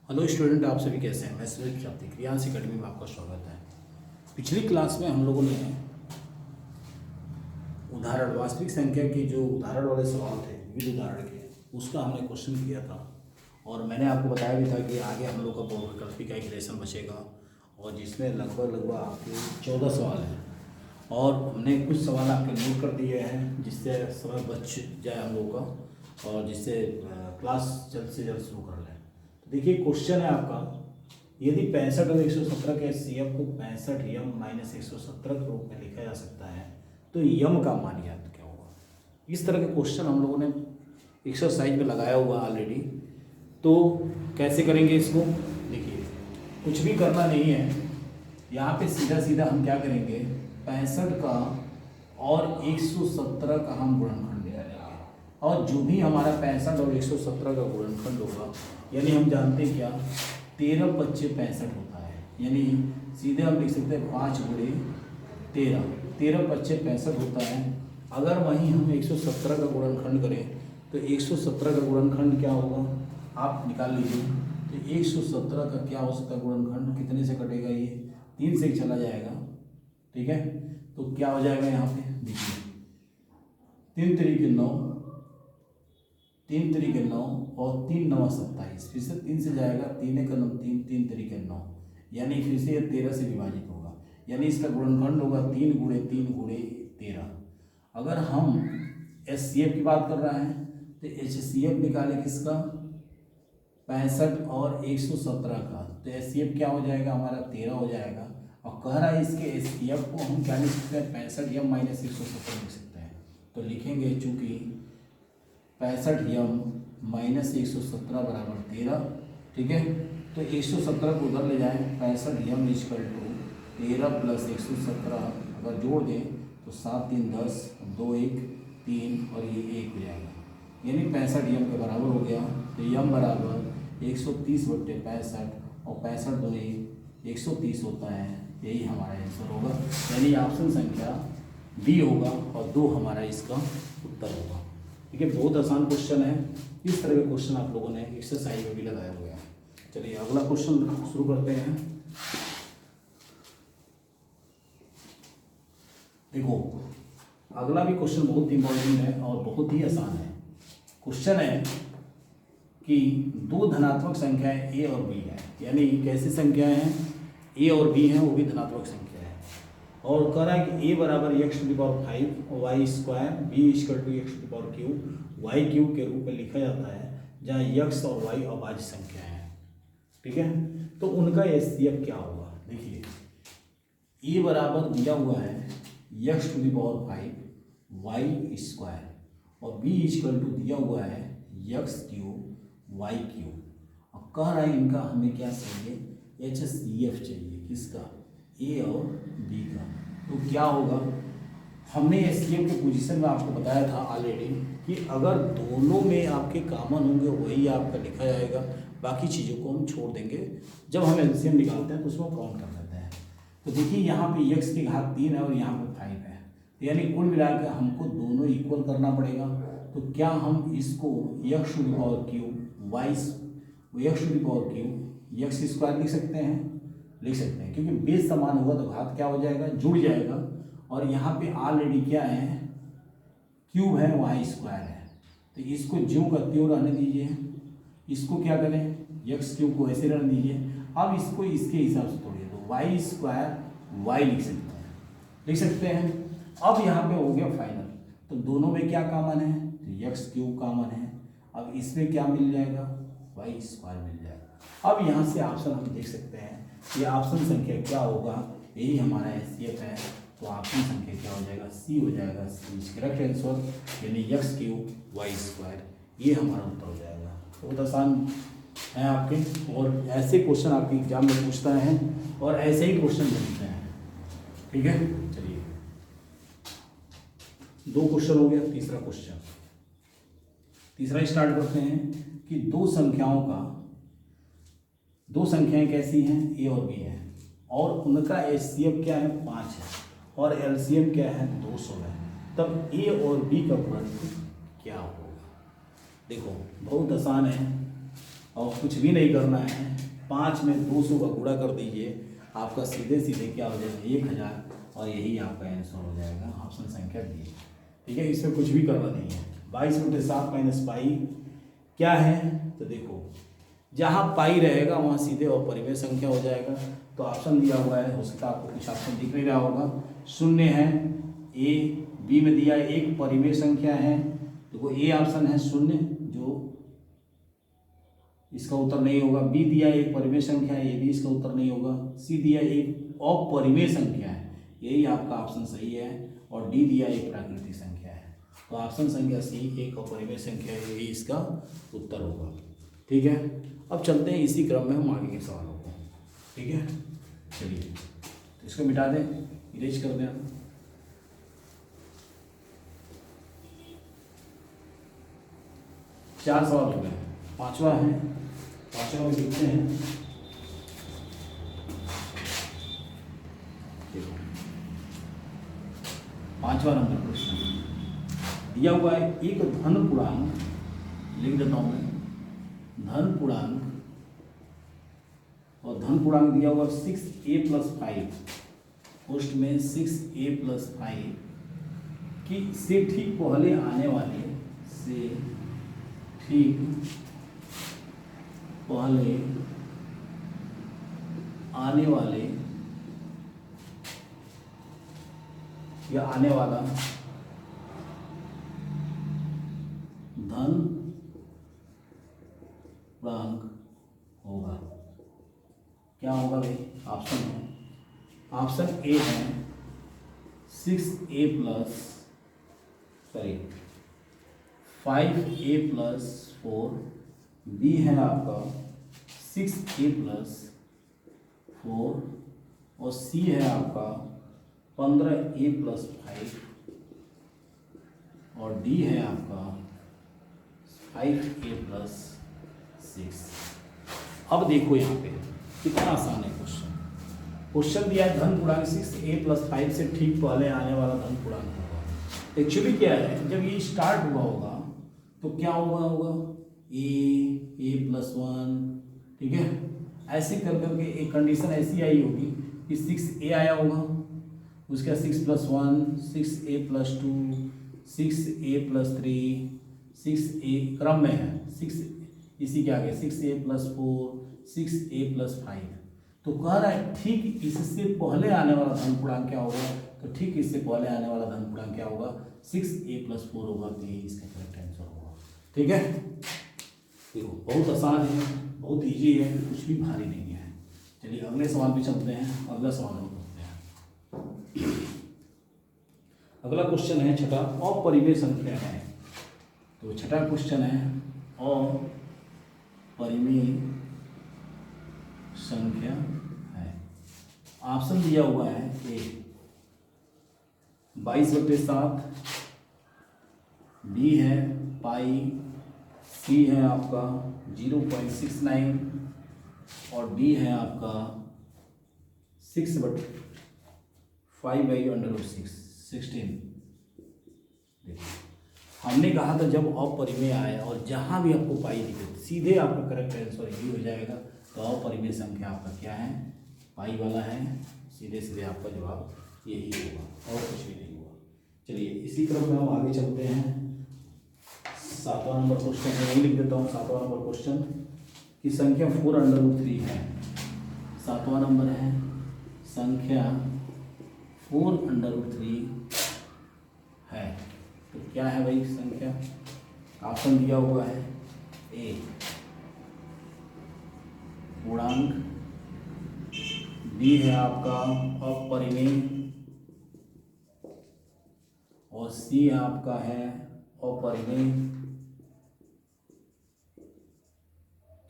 Hello student, आप सभी कैसे हैं। मैं सुरेश प्रजापति क्रियांश एकेडमी में आपका स्वागत है। पिछली क्लास में हम लोगों ने उदाहरण वास्तविक संख्या के जो उदाहरण वाले सवाल थे विविध उदाहरण के, उसका हमने क्वेश्चन किया था और मैंने आपको बताया भी था कि आगे हम लोग का बहुविकल्पी का एक लेसन बचेगा और जिसमें लगभग आपके 14 सवाल हैं और हमने कुछ सवाल आपके नोट कर दिए हैं जिससे समय बच जाए हम लोग का और जिससे क्लास जल्द से जल्द शुरू कर लें। तो देखिए क्वेश्चन है आपका, यदि 65 और 117 के एचसीएफ को 65 यम माइनस 117 के रूप में लिखा जा सकता है तो यम का मान ज्ञात क्या होगा। इस तरह के क्वेश्चन हम लोगों ने एक्सरसाइज में लगाया हुआ ऑलरेडी। तो कैसे करेंगे इसको, देखिए कुछ भी करना नहीं है, यहाँ पे सीधा सीधा हम क्या करेंगे, 65 का और 117 का हम गुणनखंड ले लेंगे और जो भी हमारा 65 और 117 का गुणनखंड होगा, यानी हम जानते हैं क्या 13 25 65 होता है, यानी सीधे हम लिख सकते हैं 5 गुणे 13 13 25 65 होता है। अगर वहीं हम 117 का गुणनखंड करें तो 117 का गुणनखंड क्या होगा आप निकाल लीजिए। तो 117 का क्या हो सकता है गुणनखंड, कितने से कटेगा, ये 3 से चला जाएगा, ठीक है। तो क्या हो जाएगा यहाँ पे देखिए 3 तरीके 9, 3 तरीके 9 और 3 9 27, फिर से 3 से जाएगा, 3 एक 9 3 3 तरीके 9, यानी फिर से ये 13 से विभाजित होगा, यानी इसका गुणनखंड होगा 3 गुणे 3 गुणे 13। अगर हम एचसीएफ की बात कर रहे हैं तो एचसीएफ निकाले किसका 65 और 117 का, तो एचसीएफ क्या हो जाएगा हमारा 13 हो जाएगा। और कह रहा है इसके एचसीएफ को हम क्या लिख सकते हैं 65 यम माइनस 117 लिख सकते हैं। तो लिखेंगे चूँकि 65 यम माइनस 117 बराबर 13, ठीक है। तो 117 को उधर ले जाएं, 65 यम इक्वल टू 13 प्लस 117 अगर जोड़ दें तो 7 3 10, 2 1 3 और ये 1 हो जाएगा, यानी 65 यम के बराबर हो गया। तो यम बराबर 130/65 और 65 दूनी 130 होता है, यही हमारा आंसर होगा, यानी ऑप्शन संख्या बी होगा और 2 हमारा इसका उत्तर होगा। ठीक है, बहुत आसान क्वेश्चन है। इस तरह के क्वेश्चन आप लोगों ने एक्सरसाइज में भी लगाया हुआ है। चलिए अगला क्वेश्चन शुरू करते हैं। देखो अगला भी क्वेश्चन बहुत इंपॉर्टेंट है और बहुत ही आसान है। क्वेश्चन है कि 2 धनात्मक संख्याएं ए और बी है, यानी कैसी संख्याएं हैं, ए और बी हैं, वो भी धनात्मक संख्या है। और कह रहा है कि ए बराबर x⁵ y square b equal to x³ y cube के रूप में लिखा जाता है, जहाँ x और y अभाज्य संख्या है, ठीक है। तो उनका एचसीएफ क्या होगा, देखिए ए बराबर दिया हुआ है x⁵ वाई स्क्वायर और बी इक्वल टू दिया हुआ है x³ y³ और कह रहा है इनका हमें क्या चाहिए एचसीएफ चाहिए, किसका ए और बी का। तो क्या होगा, हमने एचसीएफ के पोजीशन में आपको बताया था ऑलरेडी कि अगर दोनों में आपके कॉमन होंगे वही आपका लिखा जाएगा, बाकी चीज़ों को हम छोड़ देंगे। जब हम एलसीएम निकालते हैं तो उसको काउंट कर लेते हैं। तो देखिए यहाँ पे x की घात 3 है और यहाँ पे 5 है, तो यानी कुल मिलाकर हमको दोनों इक्वल करना पड़ेगा। तो क्या हम इसको x⁵x² लिख सकते हैं, क्योंकि बेस समान होगा तो घात क्या हो जाएगा जुड़ जाएगा। और यहाँ पे ऑलरेडी क्या है क्यूब है y² है, तो इसको ज्यों का त्यों रहने दीजिए, इसको क्या करें x³ को ऐसे रहने दीजिए। अब इसको इसके हिसाब से तोड़िए तो y² y लिख सकते हैं। अब यहाँ पे हो गया फाइनल, तो दोनों में क्या कॉमन है तो x³ कॉमन है। अब इसमें क्या मिल जाएगा y² मिल जाएगा। अब यहाँ से ऑप्शन हम देख सकते हैं ये ऑप्शन संख्या क्या होगा, यही हमारा एचसीएफ है। तो ऑप्शन संख्या क्या हो जाएगा सी हो जाएगा, सी करेक्ट आंसर, यानी x³ y², ये हमारा उत्तर हो जाएगा। बहुत आसान है आपके, और ऐसे क्वेश्चन आपके एग्जाम में पूछता है और ऐसे ही क्वेश्चन बनते हैं, ठीक है। चलिए 2 क्वेश्चन हो गया, तीसरा क्वेश्चन, तीसरा स्टार्ट करते हैं कि 2 संख्याएं कैसी हैं ए और बी हैं और उनका एचसीएफ क्या है 5 है और एलसीएम क्या है 200 है, तब ए और बी का गुणनफल क्या होगा। देखो बहुत आसान है, और कुछ भी नहीं करना है, 5 में 200 का गुणा कर दीजिए, आपका सीधे सीधे क्या हो जाएगा 1000, और यही आपका आंसर हो जाएगा ऑप्शन संख्या डी। ठीक है, इसमें कुछ भी करना नहीं है। 22/7 माइनस पाई क्या है, तो देखो जहाँ पाई रहेगा वहाँ सीधे अपरिमेय संख्या हो जाएगा। तो ऑप्शन दिया हुआ है, हो सकता है आपको कुछ ऑप्शन दिख नहीं रहा होगा, शून्य है, ए बी में दिया है एक परिमेय संख्या है, देखो ए ऑप्शन है शून्य जो इसका उत्तर नहीं होगा, बी दिया एक परिमेय संख्या है, ये भी इसका उत्तर नहीं होगा, सी दिया एक अपरिमेय संख्या है, यही आपका ऑप्शन सही है, और डी दिया एक प्राकृतिक संख्या है। तो ऑप्शन संख्या सी एक अपरिमेय संख्या है, यही इसका उत्तर होगा। ठीक है, अब चलते हैं इसी क्रम में हम आगे के सवालों को। ठीक है, चलिए तो इसको मिटा दें, इरेज कर दें। 4 सवाल हो गए, 5वां है, 5वां में लिखते हैं। देखो 5वां नंबर क्वेश्चन दिया हुआ है, एक धन पूर्णांक, लिख देता हूं मैं, धन पूर्णांक, और धन पूर्णांक दिया हुआ 6a+5, पोस्ट में 6a+5 की से ठीक पहले आने वाले, से ठीक पहले आने वाले या आने वाला धन पूर्णांक होगा। क्या होगा भाई, ऑप्शन है, ऑप्शन ए है 5a+4, बी है आपका 6a+4, और सी है आपका 15a+5, और डी है आपका 5a+6। अब देखो यहाँ पे कितना आसान है क्वेश्चन। क्वेश्चन दिया है धन पूर्णांक 6a+5 से ठीक पहले आने वाला धन पूर्णांक होगा। एक्चुअली क्या है, जब ये स्टार्ट हुआ होगा तो क्या होगा a+1, ठीक है, ऐसे कर करके एक कंडीशन ऐसी आई होगी कि 6a आया होगा, उसका 6+1, 6a+2, 6a+3, 6a क्रम में है, 6 इसी के आगे 6a+4, 6a+5। तो कह रहा है ठीक इससे पहले आने वाला धन पूर्णांक क्या होगा, तो ठीक इससे पहले आने वाला धन पूर्णांक क्या होगा, 6a+4 होगा, तो यही इसका करेक्ट आंसर होगा। ठीक है, देखो बहुत आसान है, बहुत इजी है, कुछ भी भारी नहीं है। चलिए अगले सवाल पे चलते हैं, अगला सवाल हम करते हैं। अगला क्वेश्चन है छठा, अपरिमेय संख्या है। तो छठा क्वेश्चन है अपरिमेय संख्या है। ऑप्शन दिया हुआ है ए 22/7, बी है पाई, सी है आपका 0.69, और डी है आपका 6/5/√6, 16। देखिए हमने कहा था जब अपरिमेय आए और जहाँ भी आपको पाई दिखे सीधे आपका करेक्ट आंसर यही हो जाएगा। तो अपरिमेय संख्या आपका क्या है, पाई वाला है, सीधे सीधे आपका जवाब यही होगा और कुछ भी नहीं होगा। चलिए इसी क्रम में हम आगे चलते हैं। 7वां नंबर क्वेश्चन है, यही लिख देता हूँ। 7वां नंबर क्वेश्चन की संख्या 4√3 है। 7वां नंबर है, संख्या 4√3 है। तो क्या है भाई संख्या, ऑप्शन दिया हुआ है ए पूर्णांक, बी है आपका अपरिमेय, और सी आपका है अपरिमेय,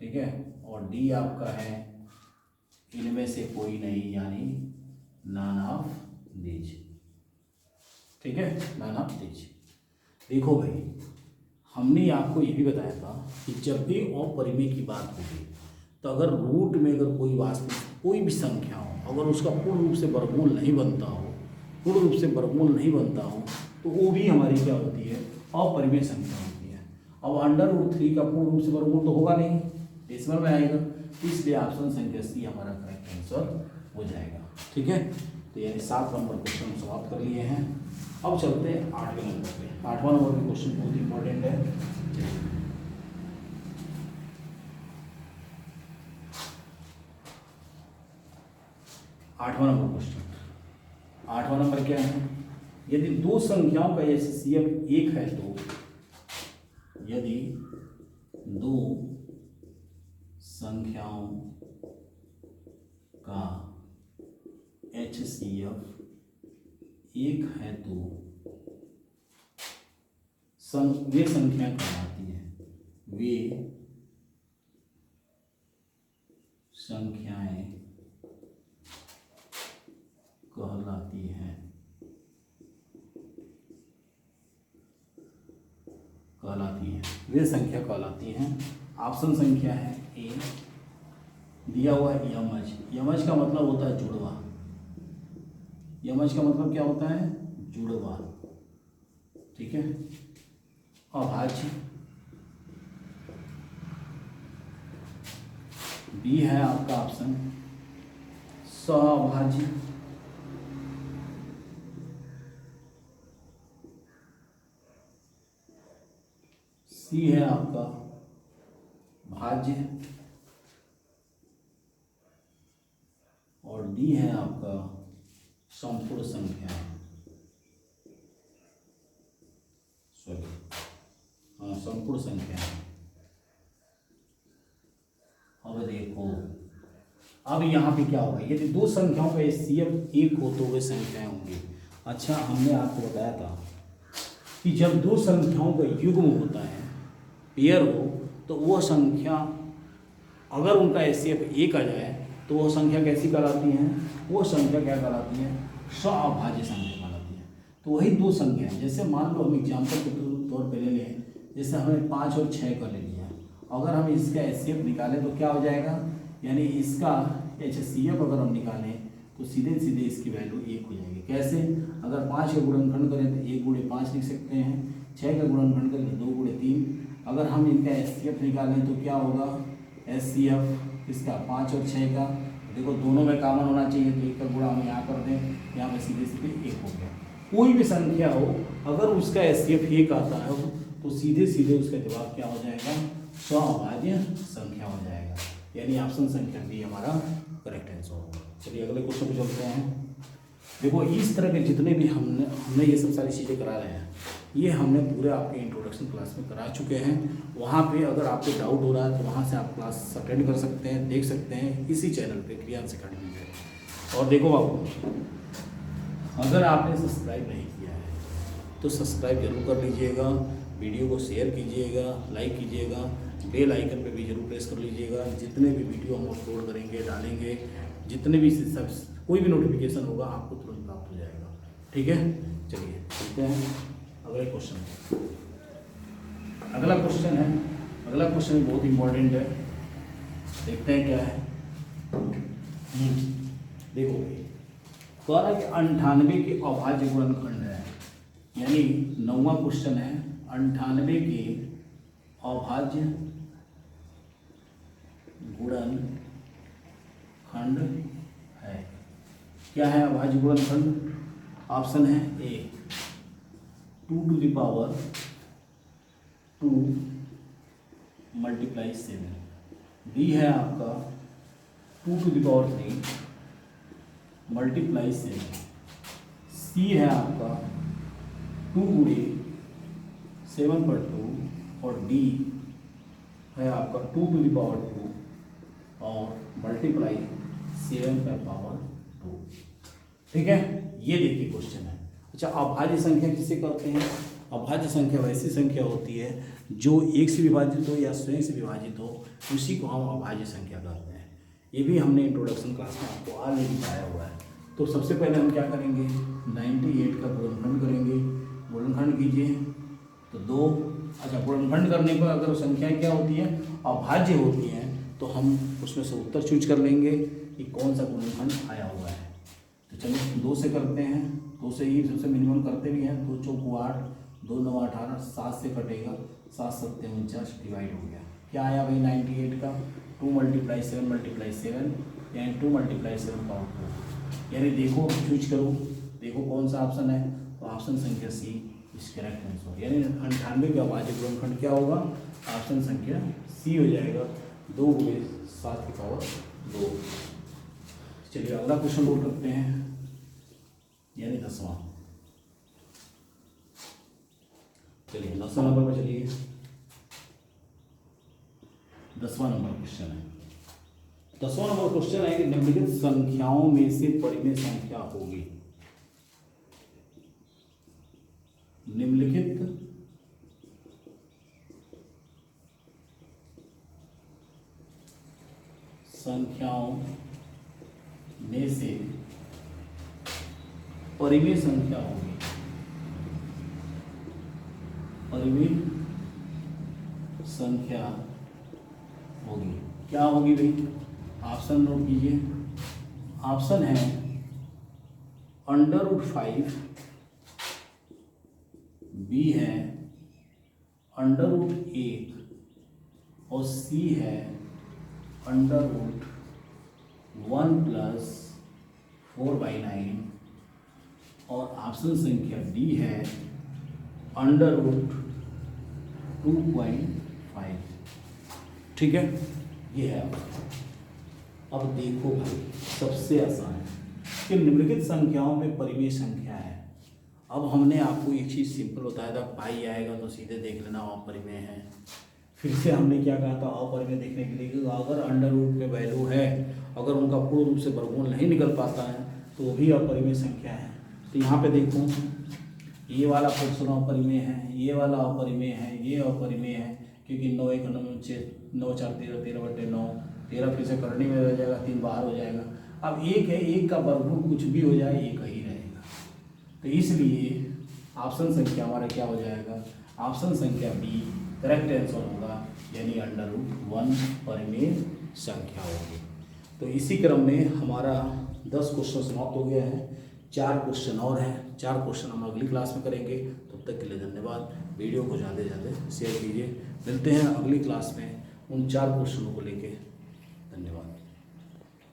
ठीक है, और डी आपका है इनमें से कोई नहीं, यानी नॉन ऑफ दीज। ठीक है, नॉन ऑफ दीज। देखो भाई हमने आपको ये भी बताया था कि जब भी अपरिमेय की बात होगी तो अगर रूट में अगर कोई वास्तविक कोई भी संख्या हो, अगर उसका पूर्ण रूप से वर्गमूल नहीं बनता हो, पूर्ण रूप से वर्गमूल नहीं बनता हो, तो वो भी हमारी क्या होती है, अपरिमेय संख्या होती है। अब √3 का पूर्ण रूप से वर्गमूल तो होगा नहीं, डेसिमल में आएगा, इसलिए ऑप्शन संख्या सी हमारा करेक्ट आंसर हो जाएगा। ठीक है, तो यानी 7 नंबर क्वेश्चन समाप्त कर लिए हैं। अब चलते हैं 8वें नंबर पे। 8वां नंबर का क्वेश्चन बहुत इंपॉर्टेंट है। 8वां नंबर क्वेश्चन, 8वां नंबर क्या है, यदि दो संख्याओं का एचसीएफ 1 है तो, यदि दो संख्याओं का HCF 1 है तो वे संख्या कहलाती है, वे संख्याएं कहलाती हैं, वे संख्या कहलाती हैं। ऑप्शन संख्या है ए, दिया हुआ है यमज। यमज का मतलब होता है जुड़वा। यमज का मतलब क्या होता है, जुड़वा। ठीक है, अभाज्य, बी है आपका ऑप्शन सहअभाज्य, सी है आपका भाज्य, और डी है आपका संपूर्ण संख्या। सॉरी, हाँ, संपूर्ण संख्या। अब देखो, अब यहाँ पे क्या होगा, यदि दो संख्याओं का HCF 1 हो तो वे संख्याएं होंगी। अच्छा, हमने आपको बताया था कि जब दो संख्याओं का युग्म होता है, पेयर हो, तो वो संख्या अगर उनका HCF 1 आ जाए तो वो संख्या कैसी कहलाती हैं, वो संख्या क्या कहलाती है, सहअभाज्य संख्या कहलाती है। तो वही दो संख्या है, जैसे मान लो हम एग्जाम्पल के तौर पे ले लें, जैसे हमने 5 और 6 का ले लिया, अगर हम इसका HCF निकालें तो क्या हो जाएगा, यानी इसका HCF अगर हम निकालें तो सीधे सीधे इसकी वैल्यू 1 हो जाएगी। कैसे, अगर 5 का गुणनखंड करें तो 1 × 5 लिख सकते हैं, 6 का गुणनखंड करें तो 2 × 3। अगर हम इनका HCF निकालें तो क्या होगा, HCF इसका 5 और 6 का, देखो दोनों में कॉमन होना चाहिए, तो 1 का गुणा हम यहाँ कर दें, यहाँ पे सीधे सीधे 1 हो गया। कोई भी संख्या हो, अगर उसका HCF 1 आता है तो सीधे सीधे उसका जवाब क्या हो जाएगा, सहअभाज्य संख्या हो जाएगा। यानी ऑप्शन संख्या बी हमारा करेक्ट आंसर होगा। चलिए अगले क्वेश्चन पे चलते हैं। देखो, इस तरह के जितने भी हमने ये सब सारी चीज़ें करा रहे हैं, ये हमने पूरे आपके इंट्रोडक्शन क्लास में करा चुके हैं। वहाँ पे अगर आपको डाउट हो रहा है तो वहाँ से आप क्लास अटेंड कर सकते हैं, देख सकते हैं इसी चैनल पे क्रियांश अकेडमी पे। और देखो बाबू, अगर आपने सब्सक्राइब नहीं किया है तो सब्सक्राइब जरूर कर लीजिएगा, वीडियो को शेयर कीजिएगा, लाइक कीजिएगा, बेल आइकन पे भी जरूर प्रेस कर लीजिएगा। जितने भी वीडियो हम अपलोड करेंगे, डालेंगे, जितने भी सब कोई भी नोटिफिकेशन होगा आपको तुरंत प्राप्त हो जाएगा। ठीक है, चलिए चलते हैं अगले क्वेश्चन। अगला क्वेश्चन है, अगला क्वेश्चन बहुत इंपॉर्टेंट है, देखते हैं क्या है। देखो, कह रहा है कि 98 के अभाज्य गुणनखंड है, यानी 9वां क्वेश्चन है, 98 के अभाज्य गुणनखंड है। क्या है अभाज्य गुणनखंड? ऑप्शन है ए 2 × 2 × 7, बी है आपका 2 × 3 × 7, सी है आपका 2 × 7/2 और डी है आपका 2 × 2 और मल्टीप्लाई 7/2। ठीक है, ये देखिए क्वेश्चन है। अच्छा, अभाज्य संख्या किसे कहते हैं? अभाज्य संख्या वैसी संख्या होती है जो एक से विभाजित हो या स्वयं से विभाजित हो, उसी को हम अभाज्य संख्या कहते हैं। ये भी हमने इंट्रोडक्शन क्लास में आपको ऑलरेडी बताया हुआ है। तो सबसे पहले हम क्या करेंगे, 98 का गुणनखंड करेंगे। गुणनखंड कीजिए तो 2। अच्छा, गुणनखंड करने पर अगर संख्याएं क्या होती हैं, अभाज्य होती हैं, तो हम उसमें से उत्तर चूज कर लेंगे कि कौन सा गुणनखंड आया हुआ है। तो चलिए 2 से करते हैं, 2 से ही सबसे मिनिमम करते भी हैं। 2 × 4 = 8, 2 × 9 = 18, 7 से कटेगा, 7 × 7 = 49, डिवाइड हो गया। क्या आया भाई 98 का 2 × 7 यानी 2 × 7 पावर 4, यानी देखो चूज करो, देखो कौन सा ऑप्शन है, तो ऑप्शन संख्या सी इस करेक्ट आंसर, यानी 98 का अभाज्य गुणनखंड क्या होगा, ऑप्शन संख्या सी हो जाएगा, 2 × 7 की पावर 2। चलिए अगला क्वेश्चन नोट करते हैं, यानी 10वां। चलिए 10वां नंबर पर चलिए, 10वां नंबर क्वेश्चन है। 10वां नंबर क्वेश्चन है कि निम्नलिखित संख्याओं में से परिमेय संख्या होगी। निम्नलिखित संख्याओं में से परिमेय संख्या होगी। परिमेय संख्या होगी, क्या होगी भाई, ऑप्शन नोट कीजिए। ऑप्शन है √5, बी है √1 और सी है √1 + 4/9 और ऑप्शन संख्या डी है √2.5। ठीक है, ये है। अब देखो भाई सबसे आसान है कि निम्नलिखित संख्याओं में परिमेय संख्या है। अब हमने आपको एक चीज़ सिंपल बताया था, पाई आएगा तो सीधे देख लेना अपरिमेय है। फिर से हमने क्या कहा था, अपरिमेय देखने के लिए कि अगर √ पे वैल्यू है, अगर उनका पूर्ण रूप से वर्गमूल नहीं निकल पाता है तो वो भी अपरिमेय संख्या है। तो यहाँ पे देखो ये वाला पोर्शन अपरिमेय है, ये वाला अपरिमेय है, ये अपरिमेय है, क्योंकि 9 × 9 = 6, 9 × 4 = 13, 13/9, 13 फिर से करने में रह जाएगा, 3 बाहर हो जाएगा। अब एक है, एक का वर्गमूल कुछ भी हो जाए एक ही रहेगा, तो इसलिए ऑप्शन संख्या हमारा क्या हो जाएगा, ऑप्शन संख्या बी करेक्ट आंसर होगा, यानी √1 परिमेय संख्या होगी। तो इसी क्रम में हमारा 10 क्वेश्चन समाप्त हो गया है, 4 क्वेश्चन और हैं, 4 क्वेश्चन हम अगली क्लास में करेंगे। तब तक के लिए धन्यवाद, वीडियो को ज़्यादा से ज़्यादा शेयर कीजिए। मिलते हैं अगली क्लास में उन 4 क्वेश्चनों को लेके।